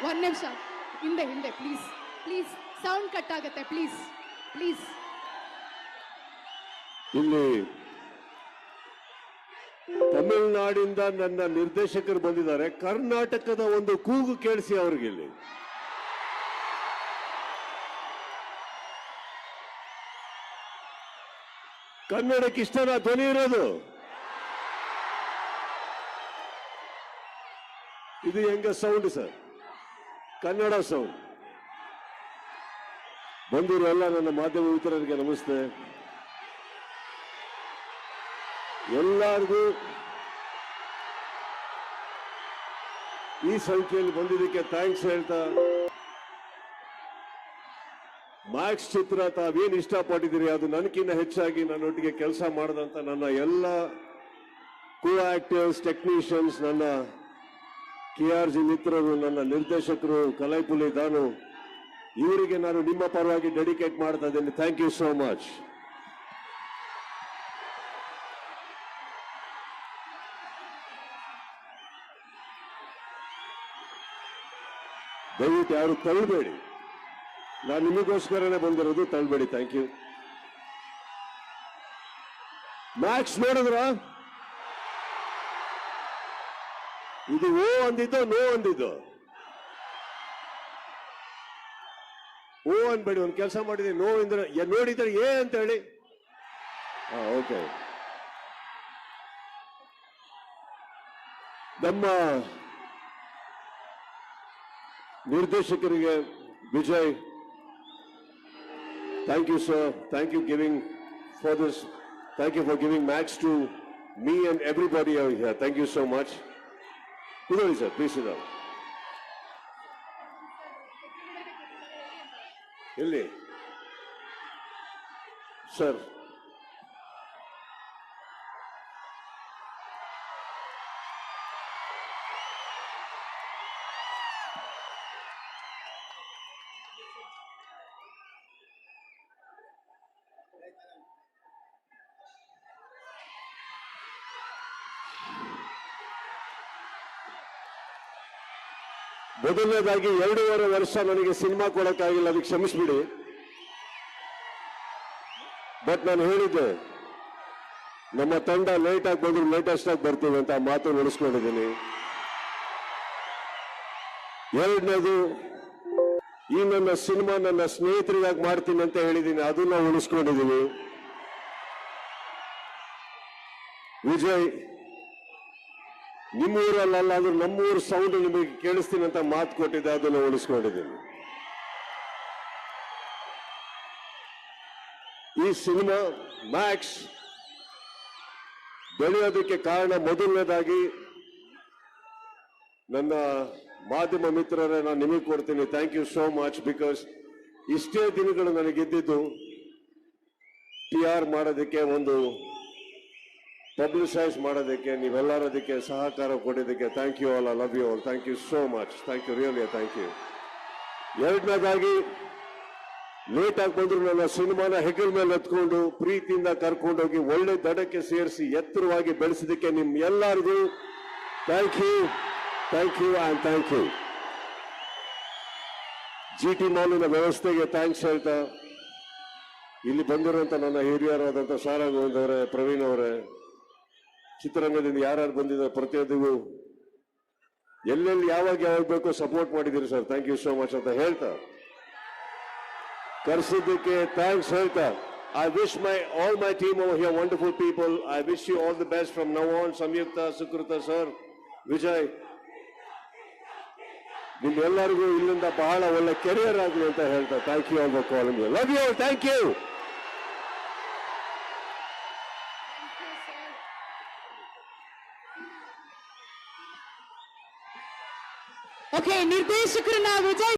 ಒಂದ್ ನಿಮಿಷ ಹಿಂದೆ ಹಿಂದೆ ಪ್ಲೀಸ್ ಪ್ಲೀಸ್ ಸೌಂಡ್ ಕಟ್ ಆಗುತ್ತೆ ಪ್ಲೀಸ್ ಪ್ಲೀಸ್. ಇಲ್ಲಿ ತಮಿಳುನಾಡಿಂದ ನನ್ನ ನಿರ್ದೇಶಕರು ಬಂದಿದ್ದಾರೆ. ಕರ್ನಾಟಕದ ಒಂದು ಕೂಗು ಕೇಳಿಸಿ ಅವ್ರಿಗೆ. ಇಲ್ಲಿ ಕನ್ನಡಕ್ಕೆ ಇಷ್ಟನ ಧ್ವನಿ ಇರೋದು? ಇದು ಹೆಂಗ ಸೌಂಡ್ ಸರ್? ಕನ್ನಡ ಸೌಂಡ್. ಬಂದಿರೋ ಎಲ್ಲ ನನ್ನ ಮಾಧ್ಯಮ ಮಿತ್ರರಿಗೆ ನಮಸ್ತೆ. ಎಲ್ಲರಿಗೂ ಈ ಸಂಖ್ಯೆಯಲ್ಲಿ ಬಂದಿದ್ದಕ್ಕೆ ಥ್ಯಾಂಕ್ಸ್ ಹೇಳ್ತಾ, ಮ್ಯಾಕ್ಸ್ ಚಿತ್ರ ತಾವೇನು ಇಷ್ಟಪಟ್ಟಿದ್ದೀರಿ ಅದು ನನಗಿನ್ನ ಹೆಚ್ಚಾಗಿ ನನ್ನೊಟ್ಟಿಗೆ ಕೆಲಸ ಮಾಡಿದಂತ ನನ್ನ ಎಲ್ಲ ಕೋ ಆಕ್ಟರ್ಸ್, ಟೆಕ್ನಿಷಿಯನ್ಸ್, ನನ್ನ KRG ಮಿತ್ರರು, ನನ್ನ ನಿರ್ದೇಶಕರು ಕಲೈಪುಲಿ ದಾನು, ಇವರಿಗೆ ನಾನು ನಿಮ್ಮ ಪರವಾಗಿ ಡೆಡಿಕೇಟ್ ಮಾಡ್ತಾ ಇದ್ದೀನಿ. Thank you so much. ದಯವಿಟ್ಟು ಯಾರು ತಳ್ಳಬೇಡಿ, ನಾನು ನಿಮಗೋಸ್ಕರನೇ ಬಂದಿರೋದು, ತಳ್ಳಬೇಡಿ. Thank you. ಮ್ಯಾಕ್ಸ್ ನೋಡಿದ್ರ? ಇದು ಓ ಅಂದಿದ್ದೋ ನೋ ಅಂದಿದ್ದೋ? ಓ ಅನ್ಬೇಡಿ, ಒಂದು ಕೆಲಸ ಮಾಡಿದೆ, ನೋ ಅಂದ್ರೆ ನೋಡಿದ್ರೆ ಏ ಅಂತ ಹೇಳಿ. ಓಕೆ. ನಮ್ಮ ನಿರ್ದೇಶಕರಿಗೆ Vijay, thank you sir, thank you for giving Max to me and everybody out here. Thank you so much. Good sir, please sit down. Illi sir, ಮೊದಲನೇದಾಗಿ 2.5 ವರ್ಷ ನನಗೆ ಸಿನಿಮಾ ಕೊಡಕ್ಕಾಗಿಲ್ಲ, ಅದಕ್ಕೆ ಕ್ಷಮಿಸ್ಬಿಡಿ. ಬಟ್ ನಾನು ಹೇಳಿದ್ದೆ, ನಮ್ಮ ತಂಡ ಲೇಟ್ ಆಗಿ ಬಂದ್ರು ಲೇಟೆಸ್ಟ್ ಆಗಿ ಬರ್ತೀವಿ ಅಂತ ಆ ಮಾತು ನಡೆಸ್ಕೊಂಡಿದ್ದೀನಿ. ಎರಡನೇದು, ಈ ನನ್ನ ಸಿನಿಮಾ ನನ್ನ ಸ್ನೇಹಿತರಿಗಾಗಿ ಮಾಡ್ತೀನಿ ಅಂತ ಹೇಳಿದ್ದೀನಿ, ಅದನ್ನ ಉಳಿಸ್ಕೊಂಡಿದ್ದೀನಿ. ವಿಜಯ್, ನಿಮ್ಮೂರಲ್ಲ ಅಂದ್ರೆ ನಮ್ಮೂರು ಸೌಂಡ್ ನಿಮಗೆ ಕೇಳಿಸ್ತೀನಿ ಅಂತ ಮಾತು ಕೊಟ್ಟಿದ್ದೆ, ಅದನ್ನು ಉಳಿಸ್ಕೊಂಡಿದ್ದೀನಿ. ಈ ಸಿನಿಮಾ ಮ್ಯಾಕ್ಸ್ ಬೆಳೆಯೋದಕ್ಕೆ ಕಾರಣ ಮೊದಲನೇದಾಗಿ ನನ್ನ ಮಾಧ್ಯಮ ಮಿತ್ರರೇ ನಾನು ನಿಮಗೆ ಕೊಡ್ತೀನಿ. Thank you so much. Because ಇಷ್ಟೇ ದಿನಗಳು ನನಗಿದ್ದಿದ್ದು PR ಮಾಡೋದಕ್ಕೆ, ಒಂದು ಪಬ್ಲಿಸೈಸ್ ಮಾಡೋದಕ್ಕೆ, ನೀವೆಲ್ಲರದಕ್ಕೆ ಸಹಕಾರ ಕೊಟ್ಟಿದ್ದಕ್ಕೆ thank you all. I love you all. Thank you so much. Thank you, really thank you. ಎರಡನೇದಾಗಿ, ಲೇಟ್ ಆಗಿ ಬಂದ್ರು ನನ್ನ ಸಿನಿಮಾನ ಹೆಗಲ ಮೇಲೆ ಎತ್ಕೊಂಡು ಪ್ರೀತಿಯಿಂದ ಕರ್ಕೊಂಡೋಗಿ ಒಳ್ಳೆ ದಡಕ್ಕೆ ಸೇರಿಸಿ ಎತ್ತರವಾಗಿ ಬೆಳೆಸಿದಕ್ಕೆ ನಿಮ್ ಎಲ್ಲರಿಗೂ thank you, thank you and thank you. GT ಮಾಲಿನ ವ್ಯವಸ್ಥೆಗೆ ಥ್ಯಾಂಕ್ಸ್ ಹೇಳ್ತಾ, ಇಲ್ಲಿ ಬಂದಿರುವಂತ ನನ್ನ ಹಿರಿಯರಾದಂಥ ಸಾರಾ ಗೋವಿಂದ್ ಅವರೇ, ಪ್ರವೀಣ್ ಅವರೇ, ಚಿತ್ರರಂಗದಿಂದ ಯಾರ್ಯಾರು ಬಂದಿದ್ದಾರೆ ಪ್ರತಿಯೊಂದಿಗೂ ಎಲ್ಲೆಲ್ಲಿ ಯಾವಾಗ ಬೇಕೋ ಸಪೋರ್ಟ್ ಮಾಡಿದ್ದೀರಿ sir. Thank you so much ಅಂತ ಹೇಳ್ತಾ, ಕರೆಸಿದ್ದಕ್ಕೆ ಥ್ಯಾಂಕ್ಸ್ ಹೇಳ್ತಾ, I wish all my team over here, wonderful people, I wish you all the best from now on. Samyukta, Sukrita sir, Vijay, ನಿಮ್ಮೆಲ್ಲರಿಗೂ ಇಲ್ಲಿಂದ ಬಹಳ ಒಳ್ಳೆ ಕೆರಿಯರ್ ಆಗಲಿ ಅಂತ ಹೇಳ್ತಾ, thank you all for calling me. Love you, thank you. Okay, ನಿರ್ದೇಶಕರನ್ನ ವಿಜಯ್